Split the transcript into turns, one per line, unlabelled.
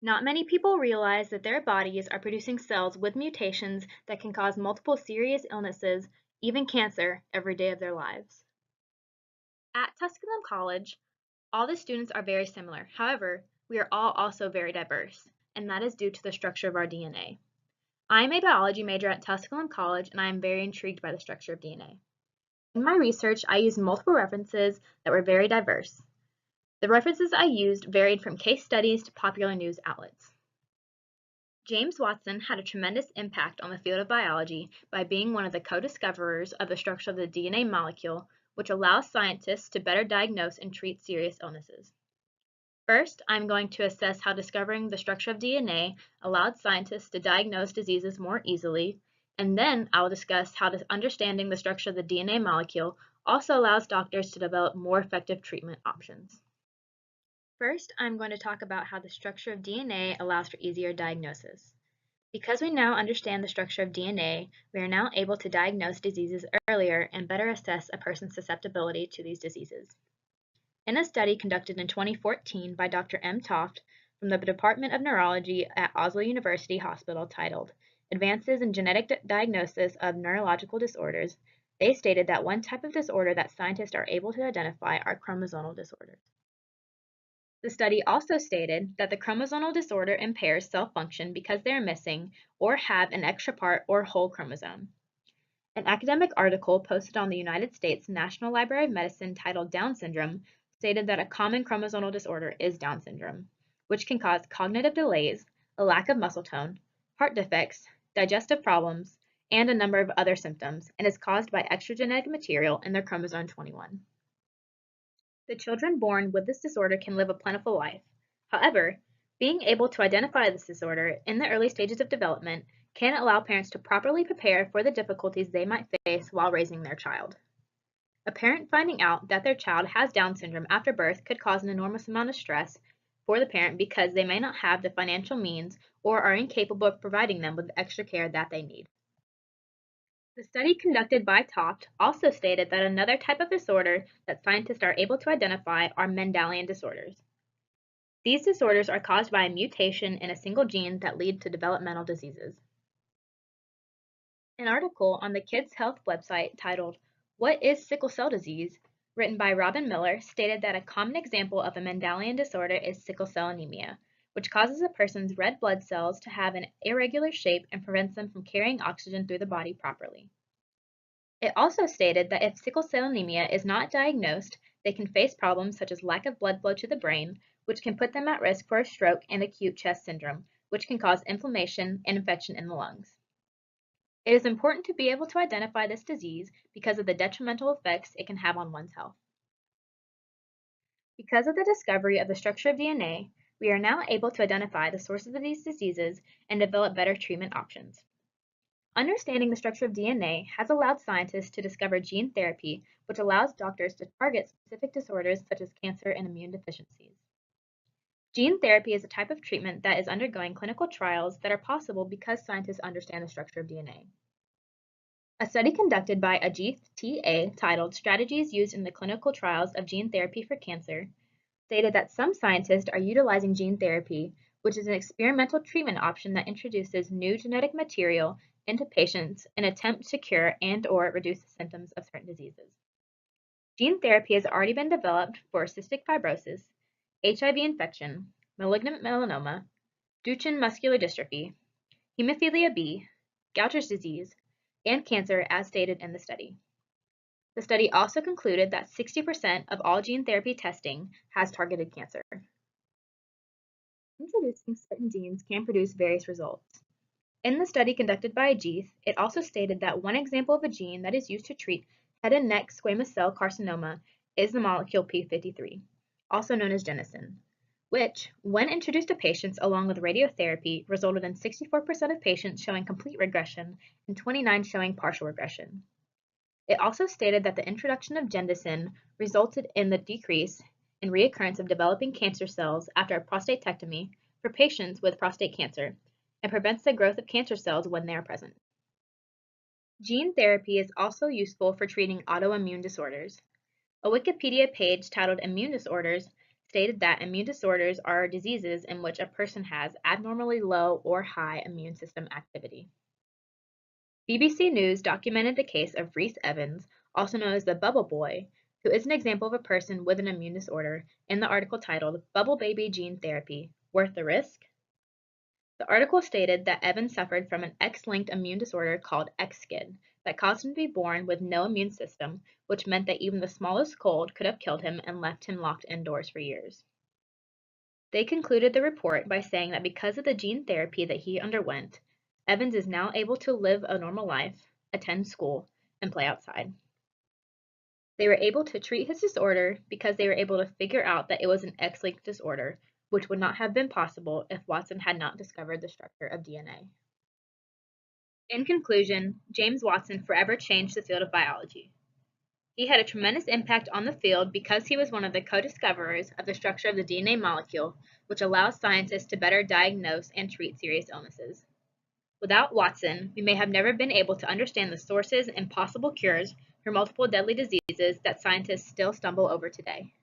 Not many people realize that their bodies are producing cells with mutations that can cause multiple serious illnesses, even cancer, every day of their lives. At Tusculum College, all the students are very similar. However, we are all also very diverse, and that is due to the structure of our DNA. I am a biology major at Tusculum College, and I am very intrigued by the structure of DNA. In my research, I used multiple references that were very diverse. The references I used varied from case studies to popular news outlets. James Watson had a tremendous impact on the field of biology by being one of the co-discoverers of the structure of the DNA molecule, which allows scientists to better diagnose and treat serious illnesses. First, I'm going to assess how discovering the structure of DNA allowed scientists to diagnose diseases more easily, and then I will discuss how understanding the structure of the DNA molecule also allows doctors to develop more effective treatment options. First, I'm going to talk about how the structure of DNA allows for easier diagnosis. Because we now understand the structure of DNA, we are now able to diagnose diseases earlier and better assess a person's susceptibility to these diseases. In a study conducted in 2014 by Dr. M. Toft from the Department of Neurology at Oslo University Hospital titled Advances in Genetic Diagnosis of Neurological Disorders, they stated that one type of disorder that scientists are able to identify are chromosomal disorders. The study also stated that the chromosomal disorder impairs cell function because they are missing or have an extra part or whole chromosome. An academic article posted on the United States National Library of Medicine titled Down syndrome stated that a common chromosomal disorder is Down syndrome, which can cause cognitive delays, a lack of muscle tone, heart defects, digestive problems, and a number of other symptoms, and is caused by extra genetic material in their chromosome 21. The children born with this disorder can live a plentiful life. However, being able to identify this disorder in the early stages of development can allow parents to properly prepare for the difficulties they might face while raising their child. A parent finding out that their child has Down syndrome after birth could cause an enormous amount of stress for the parent because they may not have the financial means or are incapable of providing them with the extra care that they need. The study conducted by Toft also stated that another type of disorder that scientists are able to identify are Mendelian disorders. These disorders are caused by a mutation in a single gene that lead to developmental diseases. An article on the Kids Health website titled, What is Sickle Cell Disease? Written by Robin Miller stated that a common example of a Mendelian disorder is sickle cell anemia, which causes a person's red blood cells to have an irregular shape and prevents them from carrying oxygen through the body properly. It also stated that if sickle cell anemia is not diagnosed, they can face problems such as lack of blood flow to the brain, which can put them at risk for a stroke and acute chest syndrome, which can cause inflammation and infection in the lungs. It is important to be able to identify this disease because of the detrimental effects it can have on one's health. Because of the discovery of the structure of DNA, we are now able to identify the sources of these diseases and develop better treatment options. Understanding the structure of DNA has allowed scientists to discover gene therapy, which allows doctors to target specific disorders such as cancer and immune deficiencies. Gene therapy is a type of treatment that is undergoing clinical trials that are possible because scientists understand the structure of DNA. A study conducted by Ajit T.A. titled Strategies Used in the Clinical Trials of Gene Therapy for Cancer stated that some scientists are utilizing gene therapy, which is an experimental treatment option that introduces new genetic material into patients in an attempt to cure and/or reduce the symptoms of certain diseases. Gene therapy has already been developed for cystic fibrosis, HIV infection, malignant melanoma, Duchenne muscular dystrophy, hemophilia B, Gaucher's disease, and cancer as stated in the study. The study also concluded that 60% of all gene therapy testing has targeted cancer. Introducing certain genes can produce various results. In the study conducted by Ajit, it also stated that one example of a gene that is used to treat head and neck squamous cell carcinoma is the molecule p53, also known as genesin, which, when introduced to patients along with radiotherapy, resulted in 64% of patients showing complete regression and 29% showing partial regression. It also stated that the introduction of genesin resulted in the decrease in reoccurrence of developing cancer cells after a prostatectomy for patients with prostate cancer, and prevents the growth of cancer cells when they are present. Gene therapy is also useful for treating autoimmune disorders. A Wikipedia page titled Immune Disorders stated that immune disorders are diseases in which a person has abnormally low or high immune system activity. BBC News documented the case of Rhys Evans, also known as the Bubble Boy, who is an example of a person with an immune disorder, in the article titled Bubble Baby Gene Therapy, Worth the Risk? The article stated that Evans suffered from an X-linked immune disorder called X-SCID that caused him to be born with no immune system, which meant that even the smallest cold could have killed him and left him locked indoors for years. They concluded the report by saying that because of the gene therapy that he underwent, Evans is now able to live a normal life, attend school, and play outside. They were able to treat his disorder because they were able to figure out that it was an X-linked disorder, which would not have been possible if Watson had not discovered the structure of DNA. In conclusion, James Watson forever changed the field of biology. He had a tremendous impact on the field because he was one of the co-discoverers of the structure of the DNA molecule, which allows scientists to better diagnose and treat serious illnesses. Without Watson, we may have never been able to understand the sources and possible cures for multiple deadly diseases that scientists still stumble over today.